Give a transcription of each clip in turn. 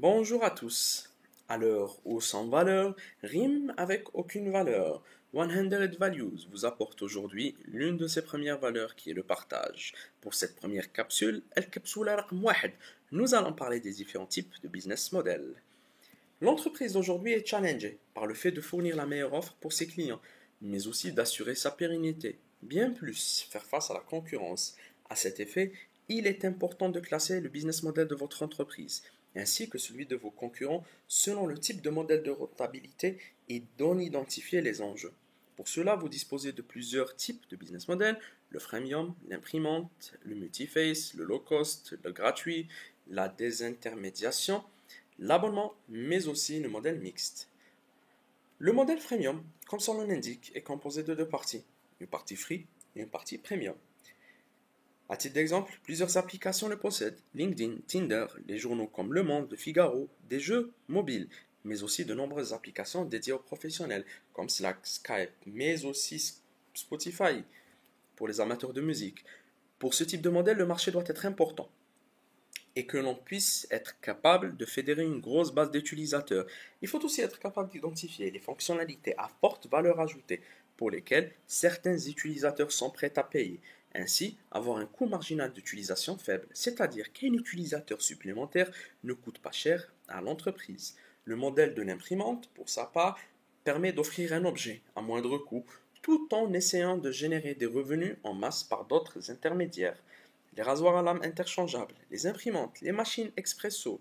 Bonjour à tous. À l'heure où sans valeur rime avec aucune valeur, 100 Values vous apporte aujourd'hui l'une de ses premières valeurs qui est le partage. Pour cette première capsule, الكبسولة رقم 1, nous allons parler des différents types de business models. L'entreprise d'aujourd'hui est challengée par le fait de fournir la meilleure offre pour ses clients, mais aussi d'assurer sa pérennité, bien plus faire face à la concurrence. À cet effet, il est important de classer le business model de votre entreprise, ainsi que celui de vos concurrents selon le type de modèle de rentabilité et d'en identifier les enjeux. Pour cela, vous disposez de plusieurs types de business model, le freemium, l'imprimante, le multiface, le low cost, le gratuit, la désintermédiation, l'abonnement, mais aussi le modèle mixte. Le modèle freemium, comme son nom l'indique, est composé de deux parties, une partie free et une partie premium. À titre d'exemple, plusieurs applications le possèdent, LinkedIn, Tinder, les journaux comme Le Monde, Le Figaro, des jeux mobiles, mais aussi de nombreuses applications dédiées aux professionnels, comme Slack, Skype, mais aussi Spotify, pour les amateurs de musique. Pour ce type de modèle, le marché doit être important et que l'on puisse être capable de fédérer une grosse base d'utilisateurs. Il faut aussi être capable d'identifier les fonctionnalités à forte valeur ajoutée pour lesquelles certains utilisateurs sont prêts à payer. Ainsi, avoir un coût marginal d'utilisation faible, c'est-à-dire qu'un utilisateur supplémentaire ne coûte pas cher à l'entreprise. Le modèle de l'imprimante, pour sa part, permet d'offrir un objet à moindre coût tout en essayant de générer des revenus en masse par d'autres intermédiaires. Les rasoirs à lame interchangeables, les imprimantes, les machines Expresso,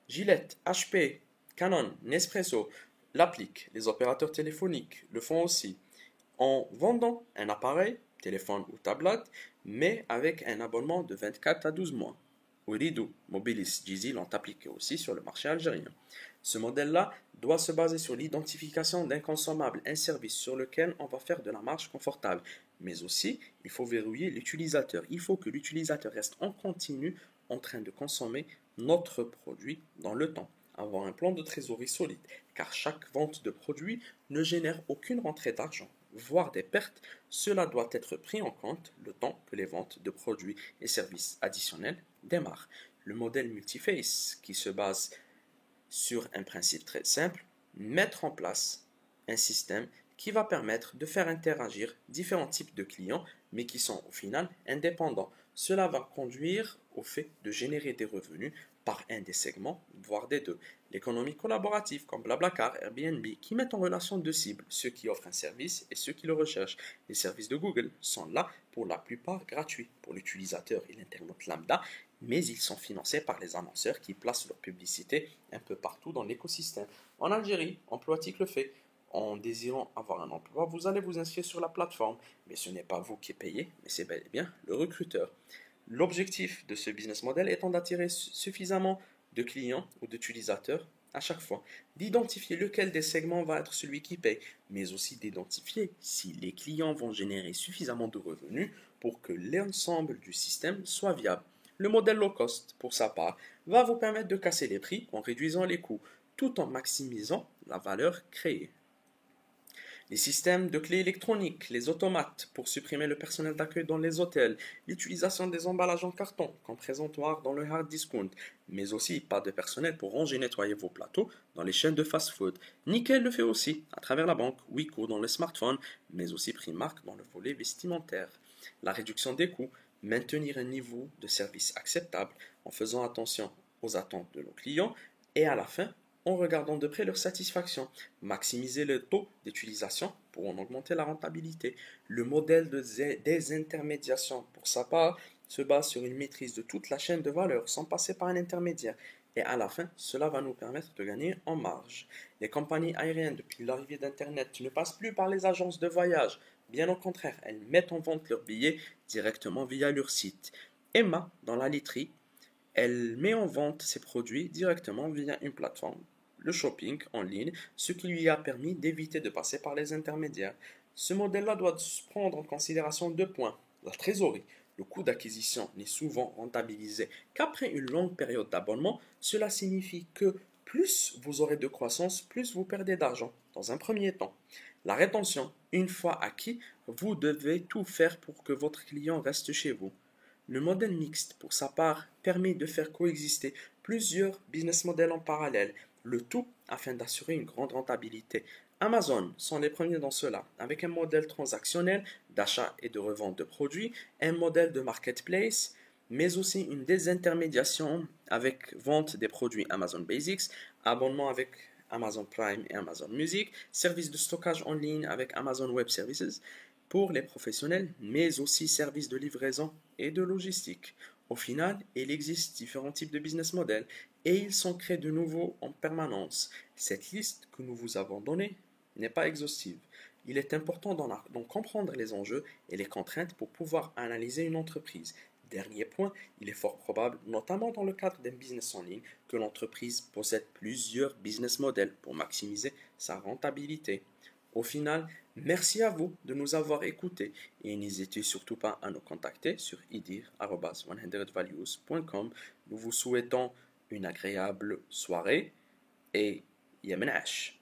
Gillette, HP, Canon, Nespresso l'appliquent. Les opérateurs téléphoniques le font aussi en vendant un appareil, téléphone ou tablette, mais avec un abonnement de 24 à 12 mois. Ooredoo, Mobilis, Jizzy l'ont appliqué aussi sur le marché algérien. Ce modèle-là doit se baser sur l'identification d'un consommable, un service sur lequel on va faire de la marge confortable. Mais aussi, il faut verrouiller l'utilisateur. Il faut que l'utilisateur reste en continu en train de consommer notre produit dans le temps. Avoir un plan de trésorerie solide, car chaque vente de produit ne génère aucune rentrée d'argent, voire des pertes. Cela doit être pris en compte le temps que les ventes de produits et services additionnels démarrent. Le modèle multiface, qui se base sur un principe très simple, mettre en place un système qui va permettre de faire interagir différents types de clients, mais qui sont au final indépendants. Cela va conduire au fait de générer des revenus par un des segments, voire des deux. L'économie collaborative comme Blablacar, Airbnb, qui mettent en relation deux cibles, ceux qui offrent un service et ceux qui le recherchent. Les services de Google sont là pour la plupart gratuits pour l'utilisateur et l'internaute lambda, mais ils sont financés par les annonceurs qui placent leur publicité un peu partout dans l'écosystème. En Algérie, Emploitique le fait. En désirant avoir un emploi, vous allez vous inscrire sur la plateforme, mais ce n'est pas vous qui payez, mais c'est bel et bien le recruteur. L'objectif de ce business model étant d'attirer suffisamment de clients ou d'utilisateurs à chaque fois, d'identifier lequel des segments va être celui qui paye, mais aussi d'identifier si les clients vont générer suffisamment de revenus pour que l'ensemble du système soit viable. Le modèle low cost, pour sa part, va vous permettre de casser les prix en réduisant les coûts, tout en maximisant la valeur créée. Les systèmes de clés électroniques, les automates pour supprimer le personnel d'accueil dans les hôtels, l'utilisation des emballages en carton comme présentoir dans le hard discount, mais aussi pas de personnel pour ranger et nettoyer vos plateaux dans les chaînes de fast-food. Nickel le fait aussi à travers la banque, Wiko dans le smartphone, mais aussi Primark dans le volet vestimentaire. La réduction des coûts, maintenir un niveau de service acceptable en faisant attention aux attentes de nos clients et à la fin en regardant de près leur satisfaction, maximiser le taux d'utilisation pour en augmenter la rentabilité. Le modèle de désintermédiation, pour sa part, se base sur une maîtrise de toute la chaîne de valeur sans passer par un intermédiaire. Et à la fin, cela va nous permettre de gagner en marge. Les compagnies aériennes, depuis l'arrivée d'Internet, ne passent plus par les agences de voyage. Bien au contraire, elles mettent en vente leurs billets directement via leur site. Emma, dans la literie, elle met en vente ses produits directement via une plateforme, le shopping en ligne, ce qui lui a permis d'éviter de passer par les intermédiaires. Ce modèle-là doit prendre en considération deux points. La trésorerie. Le coût d'acquisition n'est souvent rentabilisé qu'après une longue période d'abonnement. Cela signifie que plus vous aurez de croissance, plus vous perdez d'argent dans un premier temps. La rétention. Une fois acquis, vous devez tout faire pour que votre client reste chez vous. Le modèle mixte, pour sa part, permet de faire coexister plusieurs business models en parallèle, le tout afin d'assurer une grande rentabilité. Amazon sont les premiers dans cela, avec un modèle transactionnel d'achat et de revente de produits, un modèle de marketplace, mais aussi une désintermédiation avec vente des produits Amazon Basics, abonnement avec Amazon Prime et Amazon Music, service de stockage en ligne avec Amazon Web Services pour les professionnels, mais aussi services de livraison et de logistique. Au final, il existe différents types de business models et ils sont créés de nouveau en permanence. Cette liste que nous vous avons donnée n'est pas exhaustive. Il est important d'en comprendre les enjeux et les contraintes pour pouvoir analyser une entreprise. Dernier point, il est fort probable, notamment dans le cadre d'un business en ligne, que l'entreprise possède plusieurs business models pour maximiser sa rentabilité. Au final, merci à vous de nous avoir écoutés et n'hésitez surtout pas à nous contacter sur idir@100values.com. Nous vous souhaitons une agréable soirée et Yemenash.